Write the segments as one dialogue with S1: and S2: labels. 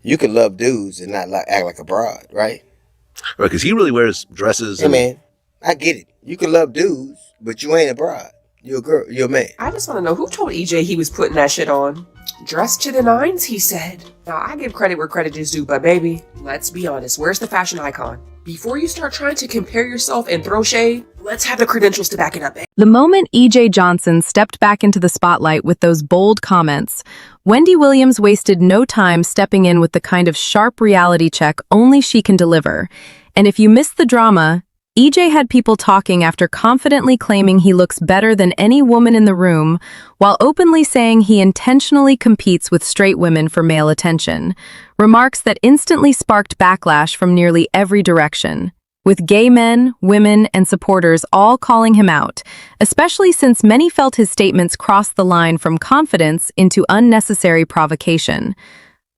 S1: You could love dudes and not act like a broad, right?
S2: Right, because he really wears dresses.
S1: Hey, man, I get it. You can love dudes, but you ain't a broad. You're a girl. You're a man.
S3: I just want to know who told EJ he was putting that shit on. Dressed to the nines, he said. Now, I give credit where credit is due, but baby, let's be honest. Where's the fashion icon? Before you start trying to compare yourself and throw shade, let's have the credentials to back it up, babe.
S4: The moment E.J. Johnson stepped back into the spotlight with those bold comments, Wendy Williams wasted no time stepping in with the kind of sharp reality check only she can deliver. And if you missed the drama, E.J. had people talking after confidently claiming he looks better than any woman in the room, while openly saying he intentionally competes with straight women for male attention, remarks that instantly sparked backlash from nearly every direction, with gay men, women, and supporters all calling him out, especially since many felt his statements crossed the line from confidence into unnecessary provocation.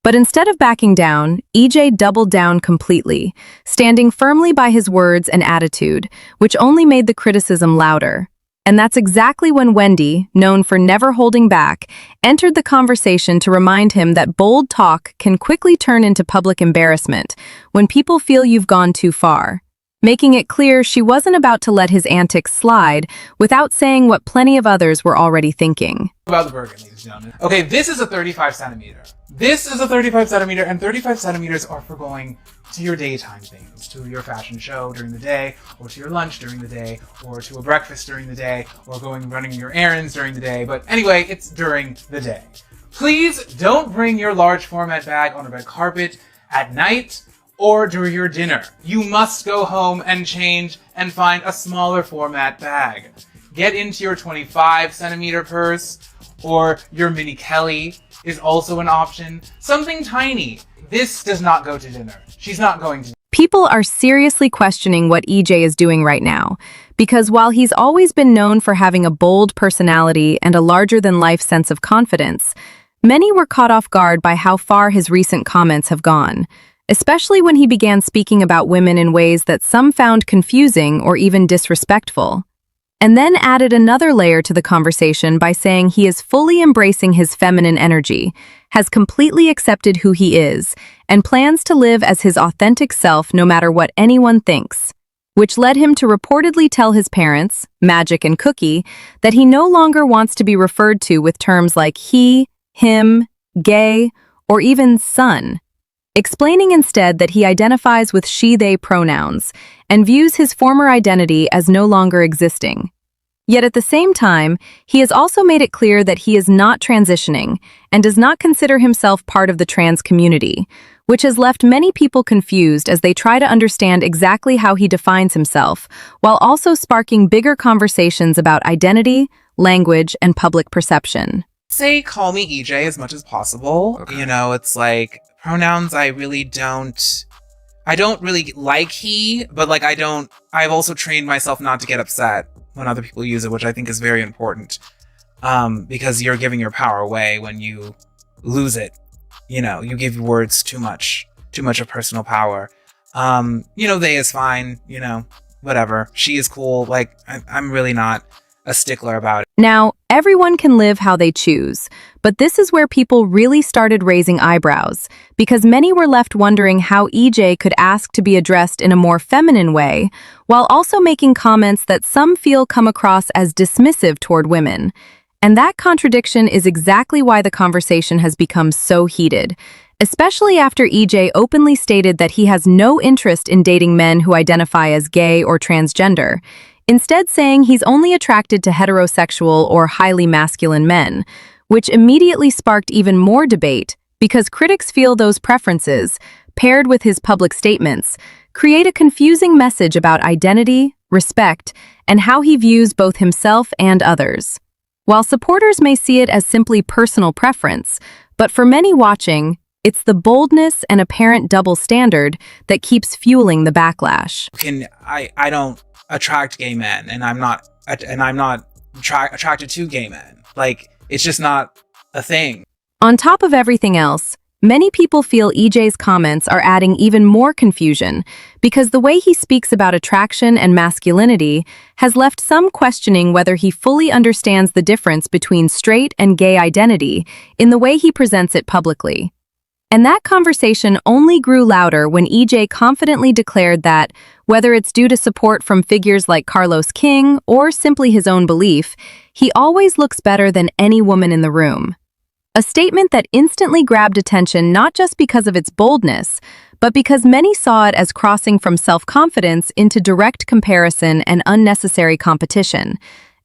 S4: But instead of backing down, EJ doubled down completely, standing firmly by his words and attitude, which only made the criticism louder. And that's exactly when Wendy, known for never holding back, entered the conversation to remind him that bold talk can quickly turn into public embarrassment when people feel you've gone too far, making it clear she wasn't about to let his antics slide without saying what plenty of others were already thinking.
S5: About the Bergen, ladies and gentlemen. Okay, this is a 35 centimeter. This is a 35 centimeter, and 35 centimeters are for going to your daytime things, to your fashion show during the day, or to your lunch during the day, or to a breakfast during the day, or running your errands during the day. But anyway, it's during the day. Please don't bring your large format bag on a red carpet at night or during your dinner. You must go home and change and find a smaller format bag. Get into your 25 centimeter purse, or your mini Kelly is also an option. Something tiny. This does not go to dinner. She's not going to.
S4: People are seriously questioning what EJ is doing right now, because while he's always been known for having a bold personality and a larger-than-life sense of confidence, many were caught off guard by how far his recent comments have gone, especially when he began speaking about women in ways that some found confusing or even disrespectful. And then added another layer to the conversation by saying he is fully embracing his feminine energy, has completely accepted who he is, and plans to live as his authentic self no matter what anyone thinks, which led him to reportedly tell his parents, Magic and Cookie, that he no longer wants to be referred to with terms like he, him, gay, or even son, explaining instead that he identifies with she/they pronouns and views his former identity as no longer existing. Yet at the same time, he has also made it clear that he is not transitioning and does not consider himself part of the trans community, which has left many people confused as they try to understand exactly how he defines himself, while also sparking bigger conversations about identity, language, and public perception.
S5: Say call me EJ as much as possible.
S2: Okay.
S5: You know, it's like pronouns I don't really like he, but like I've also trained myself not to get upset when other people use it, which I think is very important. Because you're giving your power away when you lose it. You know, you give words too much of personal power. They is fine, whatever. She is cool. Like, I'm really not a stickler about it.
S4: Now, everyone can live how they choose, but this is where people really started raising eyebrows, because many were left wondering how EJ could ask to be addressed in a more feminine way, while also making comments that some feel come across as dismissive toward women. And that contradiction is exactly why the conversation has become so heated, especially after EJ openly stated that he has no interest in dating men who identify as gay or transgender, instead saying he's only attracted to heterosexual or highly masculine men, which immediately sparked even more debate because critics feel those preferences, paired with his public statements, create a confusing message about identity, respect, and how he views both himself and others. While supporters may see it as simply personal preference, but for many watching, it's the boldness and apparent double standard that keeps fueling the backlash.
S5: I don't attract gay men, and I'm not attracted to gay men. Like, it's just not a thing.
S4: On top of everything else, many people feel EJ's comments are adding even more confusion because the way he speaks about attraction and masculinity has left some questioning whether he fully understands the difference between straight and gay identity in the way he presents it publicly. And that conversation only grew louder when EJ confidently declared that, whether it's due to support from figures like Carlos King or simply his own belief, he always looks better than any woman in the room. A statement that instantly grabbed attention not just because of its boldness, but because many saw it as crossing from self-confidence into direct comparison and unnecessary competition,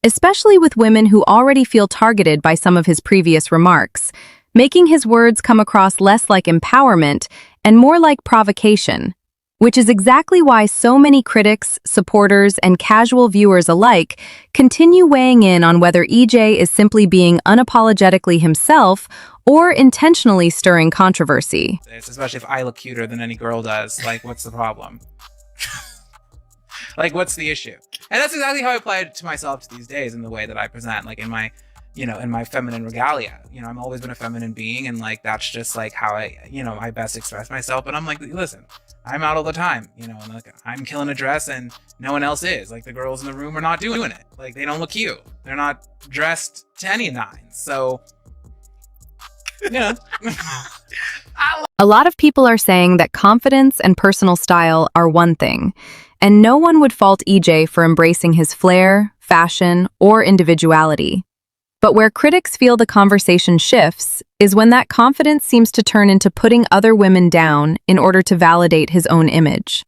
S4: especially with women who already feel targeted by some of his previous remarks, making his words come across less like empowerment and more like provocation, which is exactly why so many critics, supporters, and casual viewers alike continue weighing in on whether EJ is simply being unapologetically himself or intentionally stirring controversy.
S5: Especially if I look cuter than any girl does. Like, what's the problem? Like, what's the issue? And that's exactly how I apply it to myself these days in the way that I present, like in my feminine regalia. I've always been a feminine being, and like that's just like how I best express myself. But I'm like, listen, I'm out all the time, and like I'm killing a dress and no one else is. Like the girls in the room are not doing it. Like they don't look cute. They're not dressed to any nines. So,
S4: A lot of people are saying that confidence and personal style are one thing, and no one would fault EJ for embracing his flair, fashion, or individuality. But where critics feel the conversation shifts is when that confidence seems to turn into putting other women down in order to validate his own image.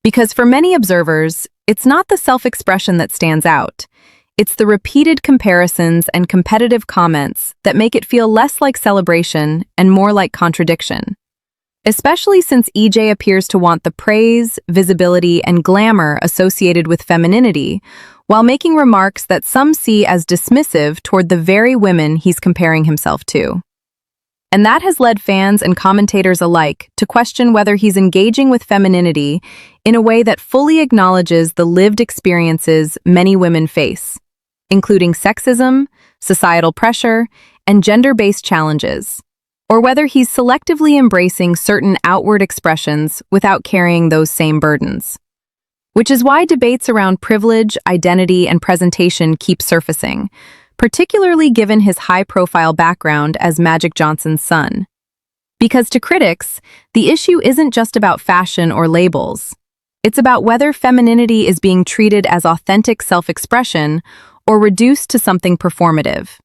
S4: Because for many observers, it's not the self-expression that stands out. It's the repeated comparisons and competitive comments that make it feel less like celebration and more like contradiction. Especially since EJ appears to want the praise, visibility, and glamour associated with femininity, while making remarks that some see as dismissive toward the very women he's comparing himself to. And that has led fans and commentators alike to question whether he's engaging with femininity in a way that fully acknowledges the lived experiences many women face, including sexism, societal pressure, and gender-based challenges, or whether he's selectively embracing certain outward expressions without carrying those same burdens. Which is why debates around privilege, identity, and presentation keep surfacing, particularly given his high-profile background as Magic Johnson's son. Because to critics, the issue isn't just about fashion or labels. It's about whether femininity is being treated as authentic self-expression or reduced to something performative.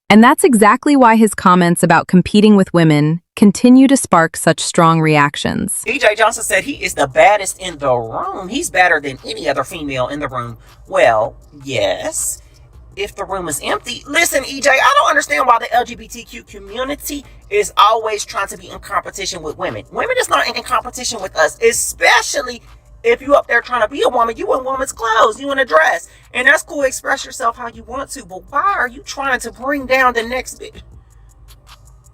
S4: And that's exactly why his comments about competing with women continue to spark such strong reactions.
S6: EJ Johnson said he is the baddest in the room. He's better than any other female in the room. Well, yes, if the room is empty. Listen, EJ, I don't understand why the LGBTQ community is always trying to be in competition with women. Women is not in competition with us, especially if you up there trying to be a woman. You in woman's clothes, you in a dress, and that's cool. Express yourself how you want to, but why are you trying to bring down the next bit?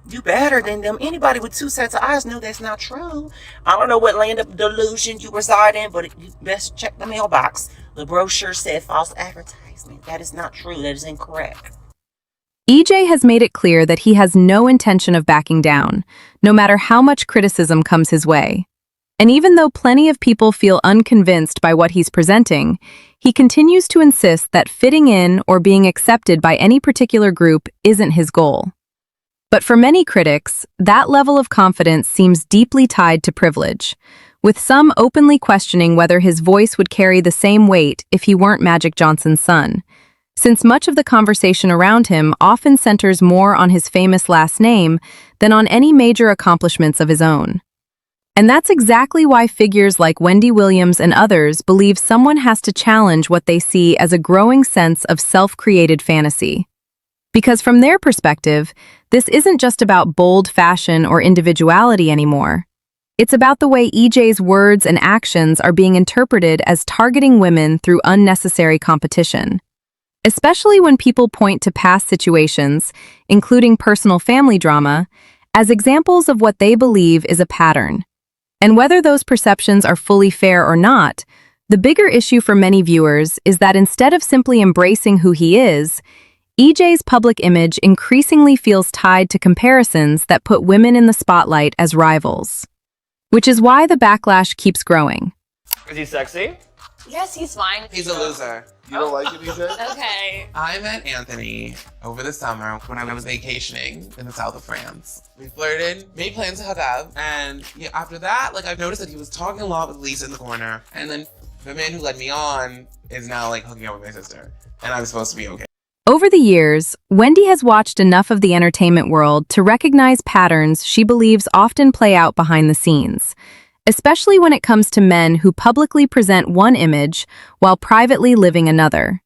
S6: You better than them. Anybody with two sets of eyes know that's not true. I don't know what land of delusion you reside in, but you best check the mailbox. The brochure said false advertisement. That is not true. That is incorrect.
S4: EJ has made it clear that he has no intention of backing down, no matter how much criticism comes his way. And even though plenty of people feel unconvinced by what he's presenting, he continues to insist that fitting in or being accepted by any particular group isn't his goal. But for many critics, that level of confidence seems deeply tied to privilege, with some openly questioning whether his voice would carry the same weight if he weren't Magic Johnson's son, since much of the conversation around him often centers more on his famous last name than on any major accomplishments of his own. And that's exactly why figures like Wendy Williams and others believe someone has to challenge what they see as a growing sense of self-created fantasy. Because from their perspective, this isn't just about bold fashion or individuality anymore. It's about the way EJ's words and actions are being interpreted as targeting women through unnecessary competition. Especially when people point to past situations, including personal family drama, as examples of what they believe is a pattern. And whether those perceptions are fully fair or not, the bigger issue for many viewers is that instead of simply embracing who he is, EJ's public image increasingly feels tied to comparisons that put women in the spotlight as rivals. Which is why the backlash keeps growing.
S7: Is he sexy?
S8: Yes, he's fine.
S9: He's a loser.
S7: You don't like it, EJ?
S8: Okay.
S9: I met Anthony over the summer when I was vacationing in the south of France. We flirted, made plans to hook up, and yeah, after that, like, I've noticed that he was talking a lot with Lisa in the corner, and then the man who led me on is now, like, hooking up with my sister, and I'm supposed to be okay.
S4: Over the years, Wendy has watched enough of the entertainment world to recognize patterns she believes often play out behind the scenes, especially when it comes to men who publicly present one image while privately living another.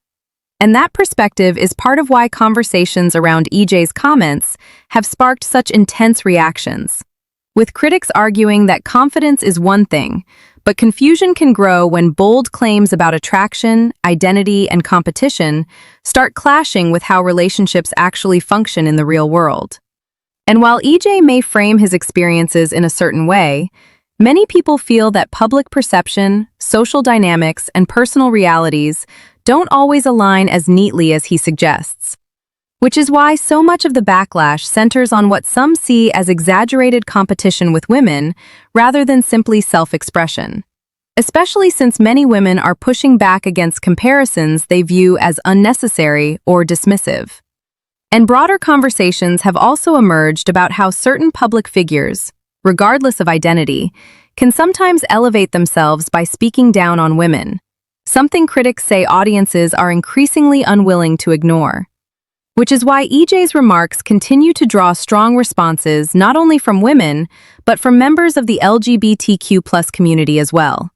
S4: And that perspective is part of why conversations around EJ's comments have sparked such intense reactions, with critics arguing that confidence is one thing, but confusion can grow when bold claims about attraction, identity, and competition start clashing with how relationships actually function in the real world. And while EJ may frame his experiences in a certain way, many people feel that public perception, social dynamics, and personal realities don't always align as neatly as he suggests. Which is why so much of the backlash centers on what some see as exaggerated competition with women rather than simply self-expression. Especially since many women are pushing back against comparisons they view as unnecessary or dismissive. And broader conversations have also emerged about how certain public figures, regardless of identity, can sometimes elevate themselves by speaking down on women, something critics say audiences are increasingly unwilling to ignore. Which is why EJ's remarks continue to draw strong responses not only from women, but from members of the LGBTQ+ community as well.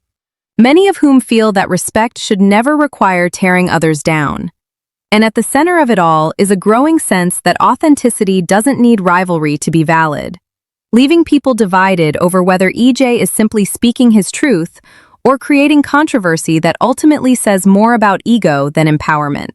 S4: Many of whom feel that respect should never require tearing others down. And at the center of it all is a growing sense that authenticity doesn't need rivalry to be valid, leaving people divided over whether EJ is simply speaking his truth or creating controversy that ultimately says more about ego than empowerment.